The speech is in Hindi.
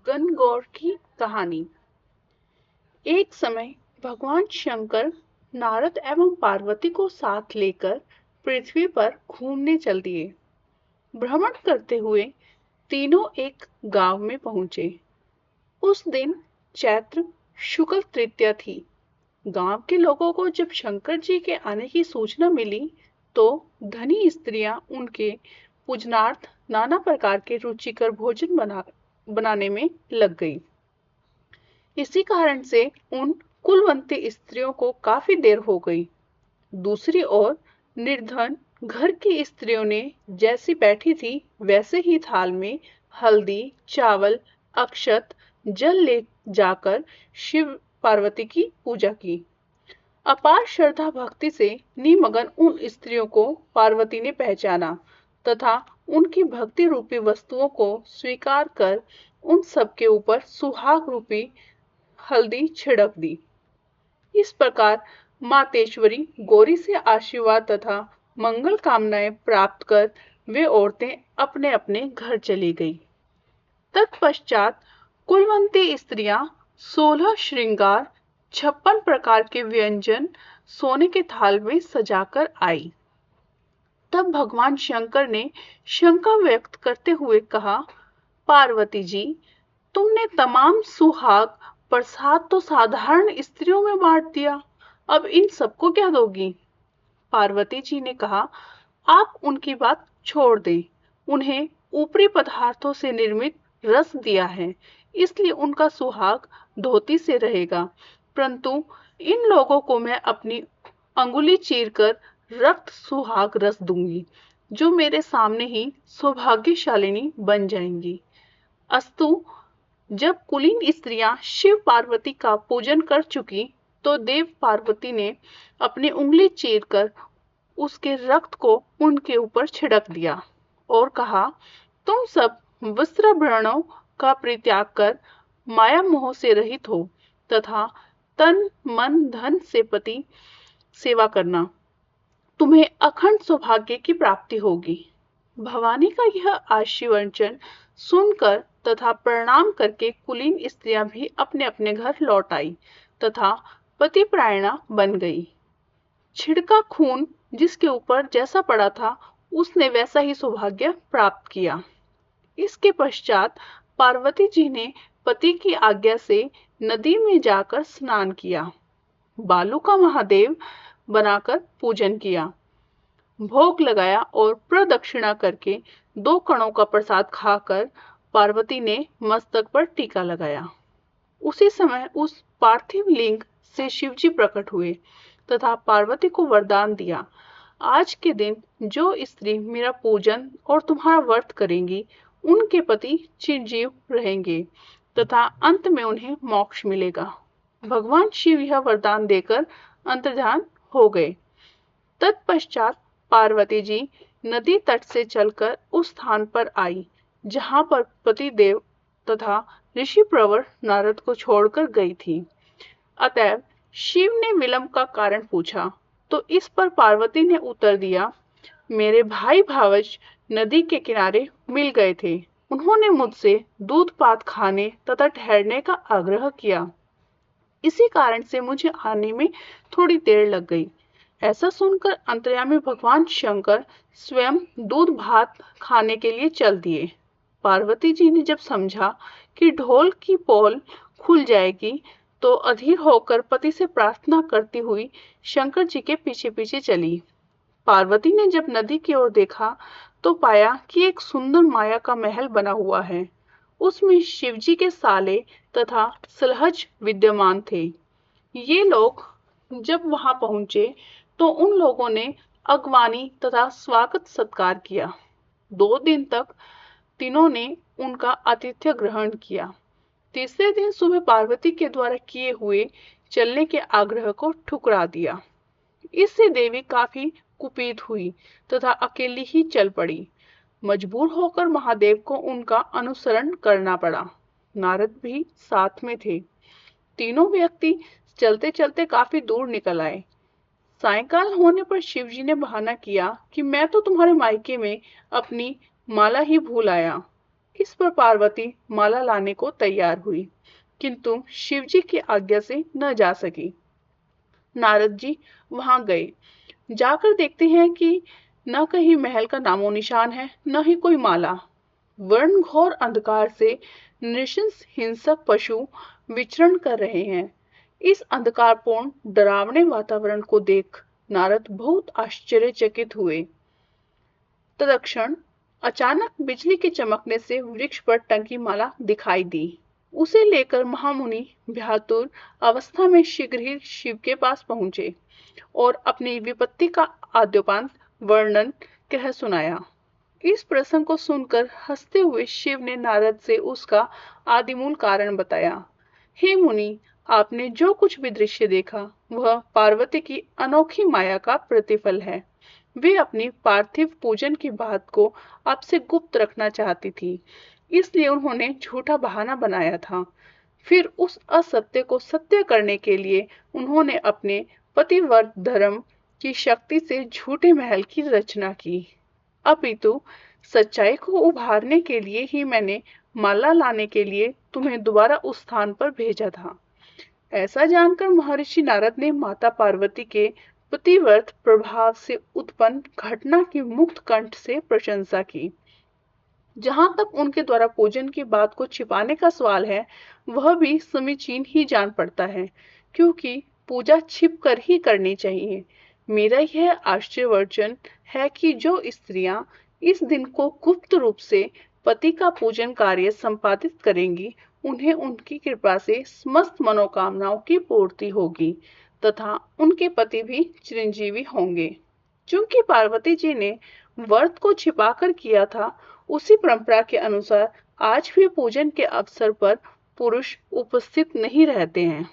गणगौर की कहानी। एक समय भगवान शंकर नारद एवं पार्वती को साथ लेकर पृथ्वी पर घूमने चल दिए। भ्रमण करते हुए तीनों एक गांव में पहुंचे। उस दिन चैत्र शुक्ल तृतीया थी। गांव के लोगों को जब शंकर जी के आने की सूचना मिली तो धनी स्त्रियां उनके पूजनार्थ नाना प्रकार के रुचिकर भोजन बनाने में लग गई। इसी कारण से उन कुलवंती स्त्रियों को काफी देर हो गई। दूसरी ओर निर्धन घर की स्त्रियों ने जैसी बैठी थी वैसे ही थाल में हल्दी, चावल, अक्षत, जल ले जाकर शिव पार्वती की पूजा की। अपार श्रद्धा भक्ति से निमग्न उन स्त्रियों को पार्वती ने पहचाना तथा उनकी भक्ति रूपी वस्तुओं को स्वीकार कर उन सबके ऊपर सुहाग रूपी हल्दी छिड़क दी। इस प्रकार मातेश्वरी गौरी से आशीर्वाद तथा मंगल कामनाएं प्राप्त कर वे औरतें अपने अपने घर चली गई। तत्पश्चात कुलवंती स्त्रियां 16 श्रृंगार 56 प्रकार के व्यंजन सोने के थाल में सजाकर आई। तब भगवान शंकर ने शंका व्यक्त करते हुए कहा, पार्वती जी, तुमने तमाम सुहाग प्रसाद तो साधारण स्त्रियों में बांट दिया, अब इन सबको क्या दोगी? पार्वती जी ने कहा, आप उनकी बात छोड़ दें। उन्हें ऊपरी पदार्थों से निर्मित रस दिया है, इसलिए उनका सुहाग धोती से रहेगा। परंतु इन लोगों को मैं अपनी अंगुली चीरकर रक्त सुहाग रस दूंगी, जो मेरे सामने ही सौभाग्यशालिनी बन जाएंगी। अस्तु, जब कुलीन स्त्रियां शिव पार्वती का पूजन कर चुकी तो देव पार्वती ने अपनी उंगली चीरकर उसके रक्त को उनके ऊपर छिड़क दिया और कहा, तुम सब वस्त्राभरणों का परित्याग कर माया मोह से रहित हो तथा तन मन धन से पति सेवा करना, तुम्हें अखंड सौभाग्य की प्राप्ति होगी। भवानी का यह आशीर्वचन सुनकर तथा प्रणाम करके कुलीन स्त्रियां भी अपने अपने घर लौट आई तथा पतिपरायणा बन गई। छिड़का खून जिसके ऊपर जैसा पड़ा था उसने वैसा ही सौभाग्य प्राप्त किया। इसके पश्चात पार्वती जी ने पति की आज्ञा से नदी में जाकर स्नान किया, बालू का महादेव बनाकर पूजन किया, भोग लगाया और प्रदक्षिणा करके 2 कणों का प्रसाद खाकर पार्वती ने मस्तक पर टीका लगाया। उसी समय उस पार्थिव लिंग से शिवजी प्रकट हुए तथा पार्वती को वरदान दिया, आज के दिन जो स्त्री मेरा पूजन और तुम्हारा व्रत करेंगी उनके पति चिरंजीव रहेंगे तथा अंत में उन्हें मोक्ष मिलेगा। भगवान शिव यह वरदान देकर अंतर्धान हो गए। तत्पश्चात पार्वती जी नदी तट से चलकर उस स्थान पर आई जहां पर पतिदेव तथा ऋषि प्रवर नारद को छोड़कर गई थी। अतएव शिव ने विलंब का कारण पूछा तो इस पर पार्वती ने उत्तर दिया, मेरे भाई भावज नदी के किनारे मिल गए थे। उन्होंने मुझसे दूध पात खाने तथा ठहरने का आग्रह किया, इसी कारण से मुझे आने में थोड़ी देर लग गई। ऐसा सुनकर अंतर्यामी भगवान शंकर स्वयं दूध भात खाने के लिए चल दिए। पार्वती जी ने जब समझा कि ढोल की पोल खुल जाएगी तो अधीर होकर पति से प्रार्थना करती हुई शंकर जी के पीछे पीछे चली। पार्वती ने जब नदी की ओर देखा तो पाया कि एक सुंदर माया का महल बना हुआ है। उसमें शिवजी के साले तथा सलहज विद्यमान थे। ये लोग जब वहां पहुंचे तो उन लोगों ने अगवानी तथा स्वागत सत्कार किया। 2 दिन तक तीनों ने उनका आतिथ्य ग्रहण किया। तीसरे दिन सुबह पार्वती के द्वारा किए हुए चलने के आग्रह को ठुकरा दिया। इससे देवी काफी कुपित हुई तथा अकेली ही चल पड़ी। मजबूर होकर महादेव को उनका अनुसरण करना पड़ा। नारद भी साथ में थे। तीनों व्यक्ति चलते चलते काफी दूर निकल आए। सायंकाल होने पर शिवजी ने बहाना किया कि मैं तो तुम्हारे मायके में अपनी माला ही भूल आया, इस पर पार्वती माला लाने को तैयार हुई, किंतु शिवजी की आज्ञा से न जा सकी। नारद जी वहां गए। जाकर देखते हैं कि न कहीं महल का नामो निशान है, न ही कोई माला। वर्ण घोर अंधकार से नृशंस हिंसक पशु विचरण कर रहे हैं। इस अंधकारपूर्ण डरावने वातावरण को देख नारद बहुत आश्चर्यचकित हुए। तदक्षण अचानक बिजली के चमकने से वृक्ष पर टंगी माला दिखाई दी। उसे लेकर महामुनि भ्यातुर अवस्था में शीघ्र ही शिव के पास पहुंचे और अपनी विपत्ति का आद्योपांत वर्णन कह सुनाया। इस प्रसंग को सुनकर हंसते हुए शिव ने नारद से उसका आदिमूल कारण बताया। हे मुनि, आपने जो कुछ भी दृश्य देखा वह पार्वती की अनोखी माया का प्रतिफल है। वे अपनी पार्थिव पूजन की बात को आपसे गुप्त रखना चाहती थी, इसलिए उन्होंने झूठा बहाना बनाया था। फिर उस असत्य को सत्य करने के लिए उन्होंने अपने पतिव्रत धर्म की शक्ति से झूठे महल की रचना की। अपितु सच्चाई को उभारने के लिए ही मैंने माला लाने के लिए तुम्हें दोबारा उस स्थान पर भेजा था। ऐसा जानकर महर्षि नारद ने माता पार्वती के पतिव्रत प्रभाव से उत्पन्न घटना की मुक्त कंठ से प्रशंसा की। जहां तक उनके द्वारा पूजन की बात को छिपाने का सवाल है, वह भी समीचीन ही जान पड़ता है, क्योंकि पूजा छिप कर ही करनी चाहिए। मेरा यह आश्चर्यवर्चन है कि जो स्त्रियां इस दिन को गुप्त रूप से पति का पूजन कार्य संपादित करेंगी, उन्हें उनकी कृपा से समस्त मनोकामनाओं की पूर्ति होगी तथा उनके पति भी चिरंजीवी होंगे। चूंकि पार्वती जी ने व्रत को छिपाकर किया था, उसी परंपरा के अनुसार आज भी पूजन के अवसर पर पुरुष उपस्थित नहीं रहते हैं।